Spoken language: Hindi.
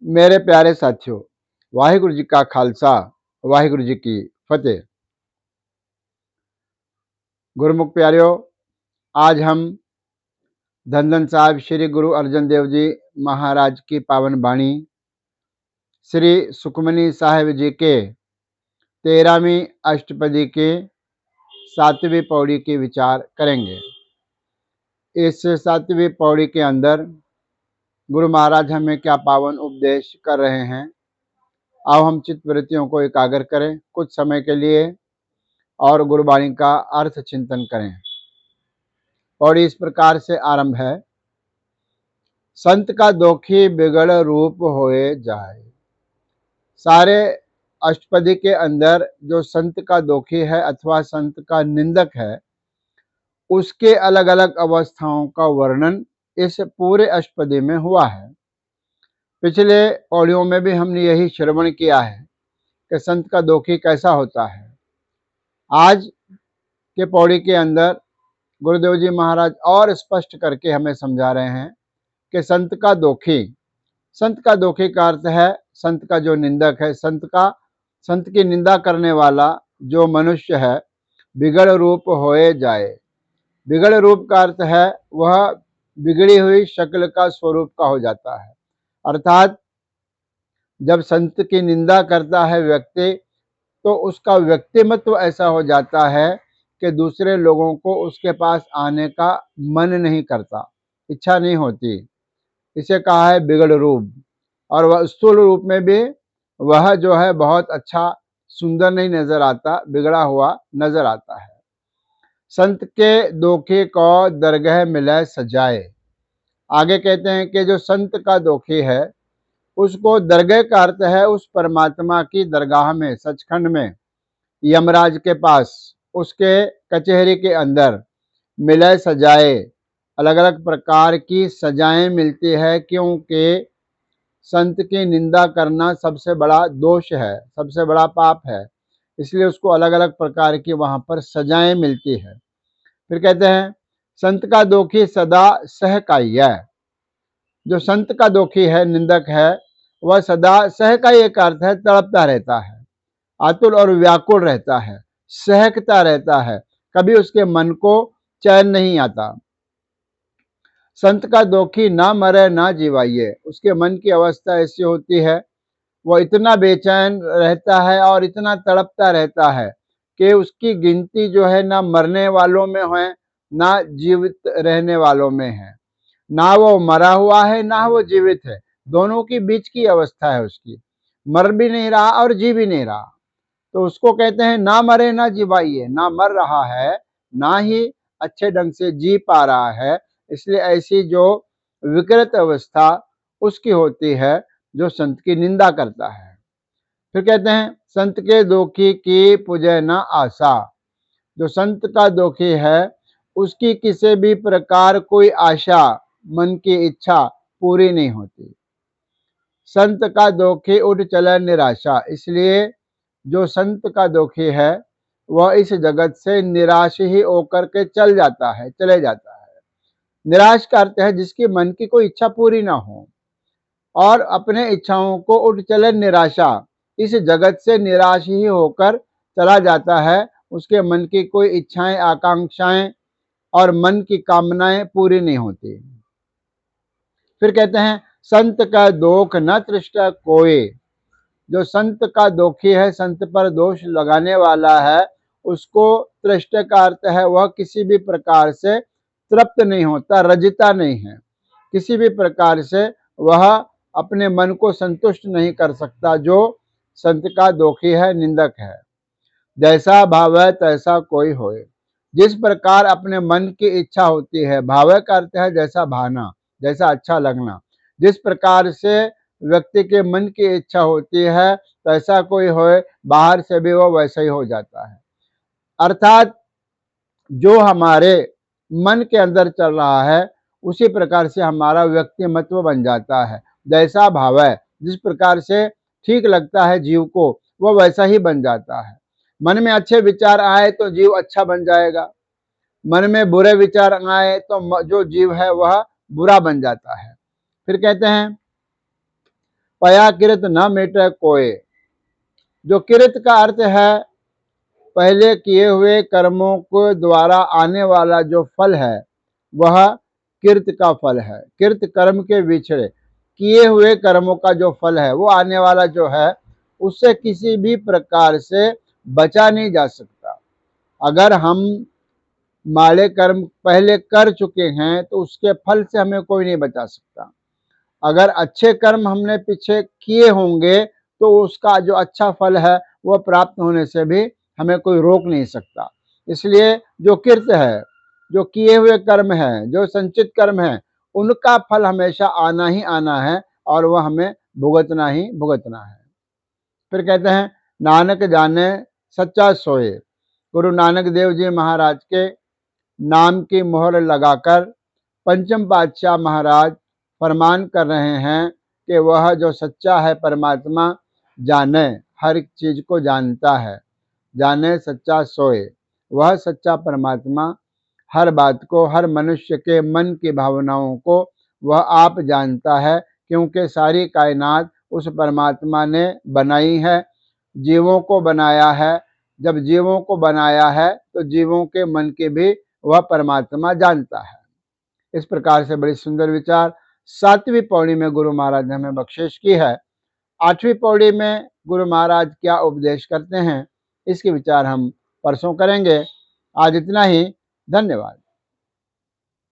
मेरे प्यारे साथियों, वाहिगुरु जी का खालसा, वाहिगुरु जी की फतेह। गुरुमुख प्यारियों, आज हम धन धन साहिब श्री गुरु अर्जन देव जी महाराज की पावन बाणी श्री सुखमनी साहिब जी के 13वीं अष्टपदी के 7वीं पौड़ी की विचार करेंगे। इस 7वीं पौड़ी के अंदर गुरु महाराज हमें क्या पावन उपदेश कर रहे हैं। आओ हम चित्त वृत्तियों को एकाग्र करें कुछ समय के लिए और गुरुवाणी का अर्थ चिंतन करें। और इस प्रकार से आरंभ है। संत का दोखी बिगड़ रूप होए जाए। सारे अष्टपदी के अंदर जो संत का दोखी है अथवा संत का निंदक है, उसके अलग अलग अवस्थाओं का वर्णन इस पूरे अष्टपदी में हुआ है। पिछले पौड़ियों में भी हमने यही श्रवण किया है कि संत का दोखी कैसा होता है। आज के पौड़ी के अंदर गुरुदेव जी महाराज और स्पष्ट करके हमें समझा रहे हैं कि संत का दोखी का अर्थ है संत का जो निंदक है, संत की निंदा करने वाला जो मनुष्य है, बिगड़ रूप होए जाए। बिगड़ रूप का अर्थ है वह बिगड़ी हुई शक्ल का स्वरूप का हो जाता है। अर्थात जब संत की निंदा करता है व्यक्ति, तो उसका व्यक्तिमत्व ऐसा हो जाता है कि दूसरे लोगों को उसके पास आने का मन नहीं करता, इच्छा नहीं होती। इसे कहा है बिगड़ रूप। और वह स्थूल रूप में भी वह जो है बहुत अच्छा सुंदर नहीं नजर आता, बिगड़ा हुआ नजर आता है। संत के दोखी को दरगह मिले सजाए। आगे कहते हैं कि जो संत का दोखी है उसको दरगह का अर्थ है उस परमात्मा की दरगाह में, सचखंड में, यमराज के पास, उसके कचहरी के अंदर मिले सजाए। अलग अलग प्रकार की सजाएं मिलती है, क्योंकि संत की निंदा करना सबसे बड़ा दोष है, सबसे बड़ा पाप है, इसलिए उसको अलग अलग प्रकार की वहां पर सजाएं मिलती है। फिर कहते हैं संत का दोखी सदा सहकाई है। जो संत का दोखी है, निंदक है, वह सदा सहकाई एक अर्थ है तड़पता रहता है, आतुर और व्याकुल रहता है, सहकता रहता है, कभी उसके मन को चैन नहीं आता। संत का दोखी ना मरे ना जीवाइए। उसके मन की अवस्था ऐसी होती है, वह इतना बेचैन रहता है और इतना तड़पता रहता है कि उसकी गिनती जो है ना मरने वालों में है ना जीवित रहने वालों में है। ना वो मरा हुआ है ना वो जीवित है, दोनों की बीच की अवस्था है उसकी। मर भी नहीं रहा और जी भी नहीं रहा, तो उसको कहते हैं ना मरे ना जीवाइए। ना मर रहा है, ना ही अच्छे ढंग से जी पा रहा है, इसलिए ऐसी जो विकृत अवस्था उसकी होती है जो संत की निंदा करता है। फिर कहते हैं संत के दोखी की पूजे न आशा। जो संत का दोखी है उसकी किसी भी प्रकार कोई आशा, मन की इच्छा पूरी नहीं होती। संत का दोखी उठ चले निराशा। इसलिए जो संत का दोखी है वह इस जगत से निराश ही होकर के चले जाता है। निराश का अर्थ है जिसकी मन की कोई इच्छा पूरी ना हो और अपने इच्छाओं को उठ चले निराशा, इस जगत से निराश ही होकर चला जाता है। उसके मन की कोई इच्छाएं, आकांक्षाएं और मन की कामनाएं पूरी नहीं होती। फिर कहते हैं संत का दोख न तृष्ट कोई। जो संत का दोखी है, संत पर दोष लगाने वाला है, उसको तृष्ट का अर्थ है वह किसी भी प्रकार से तृप्त नहीं होता, रजता नहीं है। किसी भी प्रकार से वह अपने मन को संतुष्ट नहीं कर सकता जो संत का दोखी है, निंदक है। जैसा भाव है तैसा कोई होए। जिस प्रकार अपने मन की इच्छा होती है, भाव का अर्थ है जैसा भाना, जैसा अच्छा लगना। जिस प्रकार से व्यक्ति के मन की इच्छा होती है तैसा कोई होए, बाहर से भी वो वैसा ही हो जाता है। अर्थात जो हमारे मन के अंदर चल रहा है उसी प्रकार से हमारा व्यक्तिमत्व बन जाता है। जैसा भाव है, जिस प्रकार से ठीक लगता है जीव को, वो वैसा ही बन जाता है। मन में अच्छे विचार आए तो जीव अच्छा बन जाएगा, मन में बुरे विचार आए तो जो जीव है वह बुरा बन जाता है। फिर कहते हैं पया किरत न मिटे कोय। जो किरत का अर्थ है पहले किए हुए कर्मों को द्वारा आने वाला जो फल है वह किरत का फल है। किरत कर्म के विछड़े किए हुए कर्मों का जो फल है वो आने वाला जो है उससे किसी भी प्रकार से बचा नहीं जा सकता। अगर हम माड़े कर्म पहले कर चुके हैं तो उसके फल से हमें कोई नहीं बचा सकता। अगर अच्छे कर्म हमने पीछे किए होंगे तो उसका जो अच्छा फल है वह प्राप्त होने से भी हमें कोई रोक नहीं सकता। इसलिए जो किर्त है, जो किए हुए कर्म है, जो संचित कर्म है, उनका फल हमेशा आना ही आना है और वह हमें भुगतना ही भुगतना है। फिर कहते हैं नानक जाने सच्चा सोए। गुरु नानक देव जी महाराज के नाम की मोहर लगाकर पंचम पातशाह महाराज फरमान कर रहे हैं कि वह जो सच्चा है परमात्मा जाने, हर चीज को जानता है। जाने सच्चा सोए, वह सच्चा परमात्मा हर बात को, हर मनुष्य के मन की भावनाओं को वह आप जानता है, क्योंकि सारी कायनात उस परमात्मा ने बनाई है, जीवों को बनाया है। जब जीवों को बनाया है तो जीवों के मन की भी वह परमात्मा जानता है। इस प्रकार से बड़ी सुंदर विचार 7वीं पौड़ी में गुरु महाराज ने हमें बख्शिश की है। 8वीं पौड़ी में गुरु महाराज क्या उपदेश करते हैं इसके विचार हम परसों करेंगे। आज इतना ही। धन्यवाद।